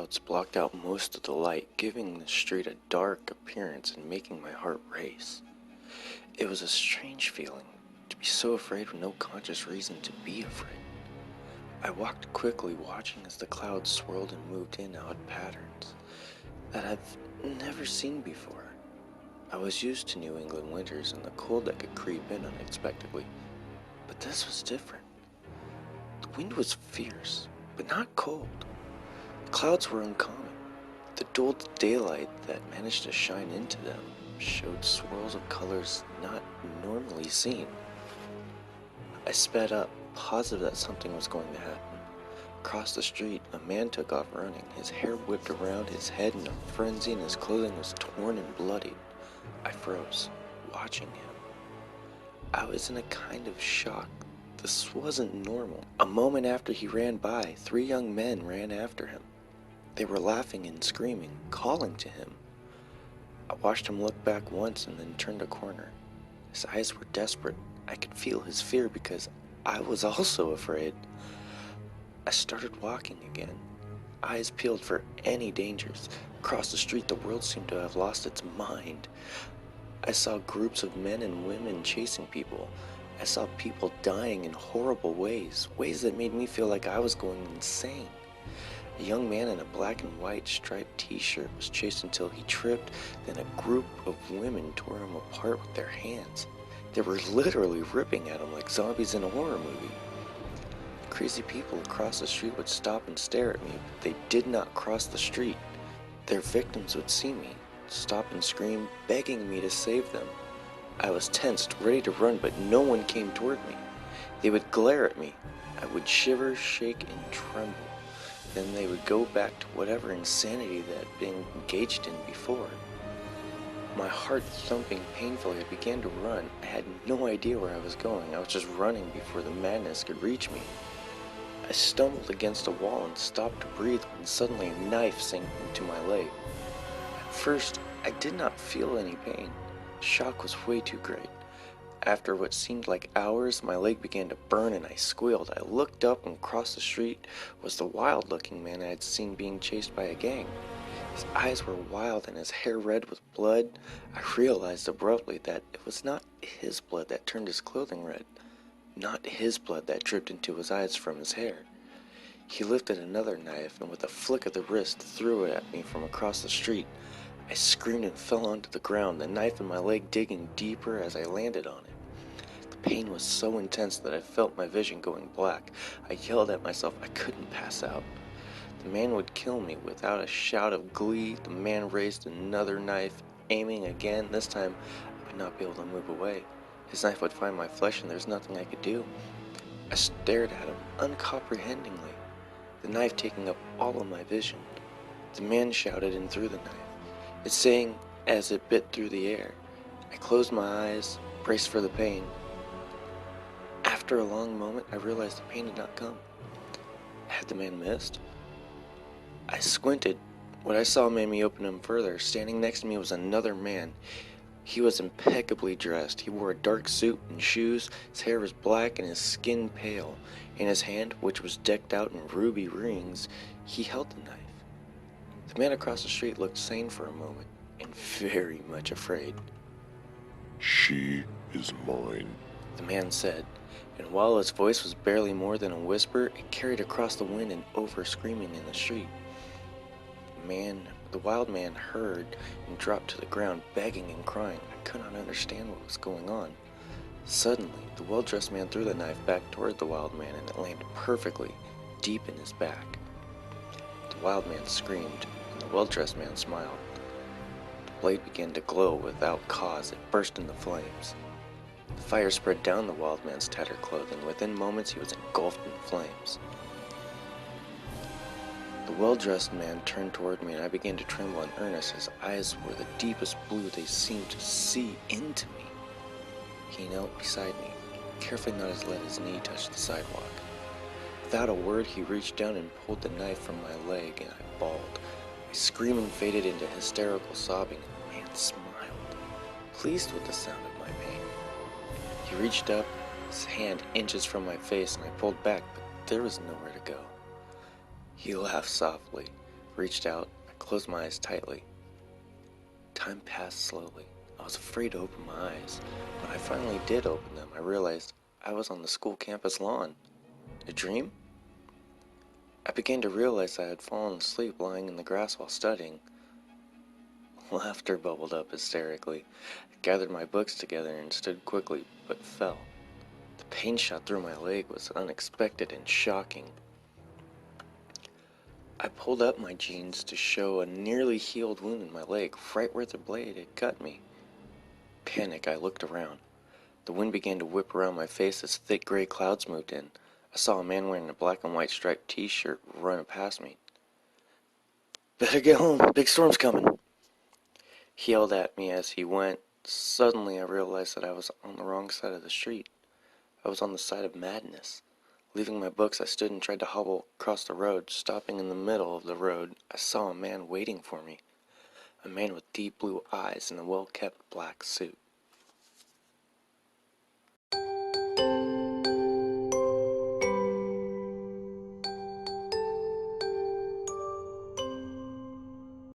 clouds blocked out most of the light, giving the street a dark appearance and making my heart race. It was a strange feeling, to be so afraid with no conscious reason to be afraid. I walked quickly, watching as the clouds swirled and moved in odd patterns that I've never seen before. I was used to New England winters and the cold that could creep in unexpectedly, but this was different. The wind was fierce, but not cold. The clouds were uncommon. The dull daylight that managed to shine into them showed swirls of colors not normally seen. I sped up, positive that something was going to happen. Across the street, a man took off running, his hair whipped around his head in a frenzy and his clothing was torn and bloodied. I froze, watching him. I was in a kind of shock. This wasn't normal. A moment after he ran by, 3 young men ran after him. They were laughing and screaming, calling to him. I watched him look back once and then turned a corner. His eyes were desperate. I could feel his fear because I was also afraid. I started walking again, eyes peeled for any dangers. Across the street, the world seemed to have lost its mind. I saw groups of men and women chasing people. I saw people dying in horrible ways that made me feel like I was going insane. A young man in a black and white striped t-shirt was chased until he tripped, then a group of women tore him apart with their hands. They were literally ripping at him like zombies in a horror movie. Crazy people across the street would stop and stare at me, but they did not cross the street. Their victims would see me, stop and scream, begging me to save them. I was tensed, ready to run, but no one came toward me. They would glare at me. I would shiver, shake, and tremble. Then they would go back to whatever insanity that I'd been engaged in before. My heart thumping painfully, I began to run. I had no idea where I was going. I was just running before the madness could reach me. I stumbled against a wall and stopped to breathe when suddenly a knife sank into my leg. At first, I did not feel any pain. The shock was way too great. After what seemed like hours, my leg began to burn and I squealed. I looked up and across the street was the wild-looking man I had seen being chased by a gang. His eyes were wild and his hair red with blood. I realized abruptly that it was not his blood that turned his clothing red, not his blood that dripped into his eyes from his hair. He lifted another knife and with a flick of the wrist threw it at me from across the street. I screamed and fell onto the ground, the knife in my leg digging deeper as I landed on it. The pain was so intense that I felt my vision going black. I yelled at myself I couldn't pass out. The man would kill me. Without a shout of glee, the man raised another knife, aiming again. This time, I would not be able to move away. His knife would find my flesh and there's nothing I could do. I stared at him, uncomprehendingly, the knife taking up all of my vision. The man shouted and threw the knife, it saying as it bit through the air. I closed my eyes, braced for the pain. After a long moment, I realized the pain had not come. Had the man missed? I squinted. What I saw made me open them further. Standing next to me was another man. He was impeccably dressed. He wore a dark suit and shoes. His hair was black and his skin pale. In his hand, which was decked out in ruby rings, he held the knife. The man across the street looked sane for a moment and very much afraid. "She is mine," the man said, and while his voice was barely more than a whisper, it carried across the wind and over screaming in the street. The wild man heard and dropped to the ground, begging and crying. I could not understand what was going on. Suddenly, the well-dressed man threw the knife back toward the wild man and it landed perfectly, deep in his back. The wild man screamed, and the well-dressed man smiled. The blade began to glow without cause. It burst into flames. The fire spread down the wild man's tattered clothing. Within moments, he was engulfed in flames. The well-dressed man turned toward me and I began to tremble in earnest. His eyes were the deepest blue they seemed to see into me. He knelt beside me, carefully not to let his knee touch the sidewalk. Without a word, he reached down and pulled the knife from my leg and I bawled. My screaming faded into hysterical sobbing and the man smiled, pleased with the sound of my pain. He reached up, his hand inches from my face, and I pulled back, but there was nowhere to go. He laughed softly, reached out. I closed my eyes tightly. Time passed slowly. I was afraid to open my eyes. When I finally did open them, I realized I was on the school campus lawn. A dream? I began to realize I had fallen asleep lying in the grass while studying. Laughter bubbled up hysterically. I gathered my books together and stood quickly, but fell. The pain shot through my leg was unexpected and shocking. I pulled up my jeans to show a nearly healed wound in my leg, right where the blade had cut me. Panic, I looked around. The wind began to whip around my face as thick gray clouds moved in. I saw a man wearing a black and white striped t-shirt run past me. "Better get home, big storm's coming," he yelled at me as he went. Suddenly I realized that I was on the wrong side of the street. I was on the side of madness. Leaving my books, I stood and tried to hobble across the road. Stopping in the middle of the road, I saw a man waiting for me. A man with deep blue eyes and a well-kept black suit.